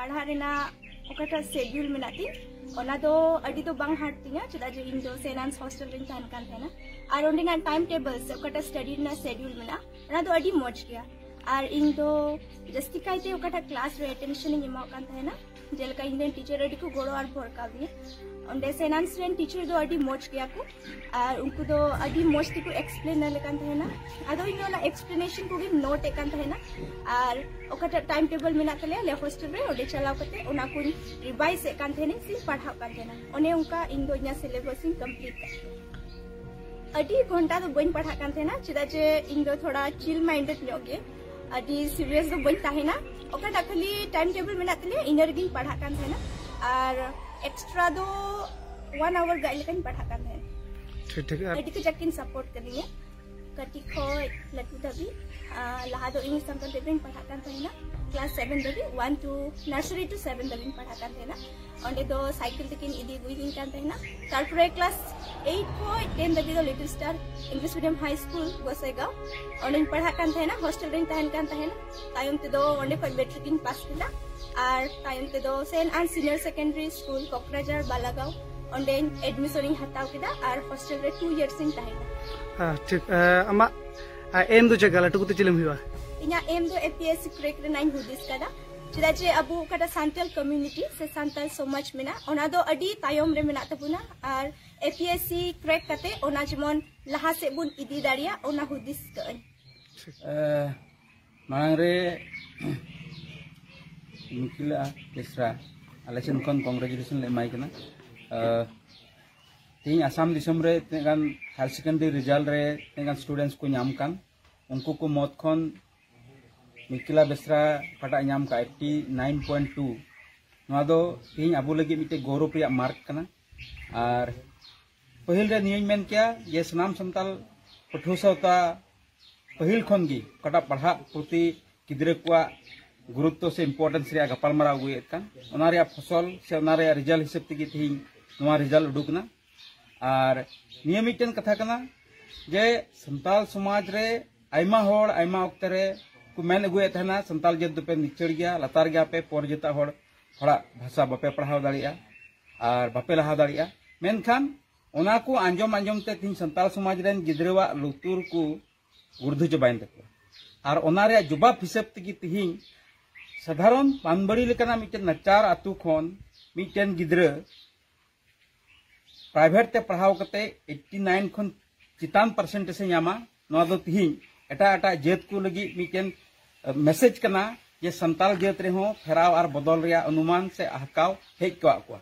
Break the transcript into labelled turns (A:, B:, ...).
A: पढ़ा रेना ओकाटा शेड्यूल मेना ती ओना दो अडी दो बांग हार्ड तिंगा चदा जे इन दो सेनांस हॉस्टल रेन तान कान थेना आर ओंडिना टाइम टेबल से ओकाटा स्टडी ना शेड्यूल मेना ओना दो अडी मौज गया आर इन दो जस्ती काइते ओकाटा क्लास रे अटेंशन इन इमा कान थेना जेलका इंडियन टीचर अडी को गोड़ो आर भोर का दिए ओंडे सेनांस रेन टीचर दो अडी मौज गया को आर उनको दो अडी मौज ती को एक्सप्लेन ना लेकान थेना आदो इन ना एक्सप्लेनेशन को गे नोट एकान थेना आर ओकाटा टाइम टेबल मेना तले ले हॉस्टल रे ओडे चलाव कते ओना को रिवाइज एकान थेने सी पढ़ाव कान थेना ओने उनका इन दो इना सिलेबस इन कंप्लीट अडी घंटा दो बइन पढ़ा कान थेना चदा जे इन दो थोड़ा चिल माइंडेड न्योगे अडी सीरियस दो बइन ताहेना ओकाटा खाली टाइम टेबल मेना तले इनर गिन पढ़ा कान थेना आर एक्स्ट्रा दो 1 आवर गाइड लेकिन पढ़ा कान थेना ठीक है अडी के जकिन सपोर्ट करिए कटी खोय लटू दबी लहा दो इंग्लिश संकल देबिन पढ़ा कान थेना क्लास 7 दबी 1 टू नर्सरी टू 7 दबिन पढ़ा कान थेना ओंडे दो साइकिल तकिन इदी गुइगिन कान थेना तारपरे क्लास 8 खोय 10 दबी दो little star English medium high school Gossaigaon ओंडे पढ़ा कान थेना हॉस्टल रेन तहन कान थेना तायम ते दो ओंडे खोय मैट्रिक इन पास किदा आर तायम ते दो saint Ann senior secondary school Kokrajhar Balagaon ओंडे एडमिशन इन हताव किदा आर हॉस्टल रे 2 इयर्स इन तहना
B: ठीक अमा एम दो चेक लटू तो चिलम हुआ
A: इना एम दो एपीएससी क्रैक रे नाइन हुदिस कदा चदा जे अबु कटा सांतल कम्युनिटी से सांतल समाज मेना ओना दो अडी तायम रे मेना तबुना आर एपीएससी क्रैक कते ओना जमन लहा से बुन इदी दारिया ओना हुदिस कन
C: मांग रे मिकिला केसरा आलेसन कोन कांग्रेचुलेशन ले माइ कना तीन आसाम दिसम रे तेगान हायर सेकेंडरी रिजल्ट रे तेगान स्टूडेंट्स को नाम कान उनको को मत खन मिकिला बेसरा पटा नाम का 89.2 नवा दो तीन अबु लगी मिटे गौरव रिया मार्क कना और पहिल रे नियम मेन क्या ये सनाम संताल पठोसवता पहिल खन गी कटा पढ़ा प्रति गिद्रे को गुरुत्व से इम्पोर्टेंस रे गपालमारा गुए कान ओना रे फसल से ओना रे रिजल्ट हिसाब तगी तीन नवा रिजल्ट उडुकना और नियमितन कथा कना जे संताल समाज रे आयमा होड़ आयमा वक्त रे को मेन अगुए तहना संताल जत पे निचड़ गया लतार गया पे पर जता होड़ थोड़ा भाषा बापे पढ़ाव दाड़िया और बापे लहा दाड़िया मेनखान ओना को आंजम आंजम ते तीन संताल समाज रेन गिद्रवा लुतुर को उर्दू चबाइन तक और ओना रे जवाब हिसाब तगी तिहिं साधारण पानबड़ी लेकना मिटन नचार आतु खन मिटन गिद्र प्राइवेट ते पढ़ाव कते 89 खन चितान परसेंट से नामा नवा दो तिहिं एटा एटा जेत को लगी मिटन मैसेज कना ये संताल जेत रे हो फेराव और बदल रिया अनुमान से हकाव हेज को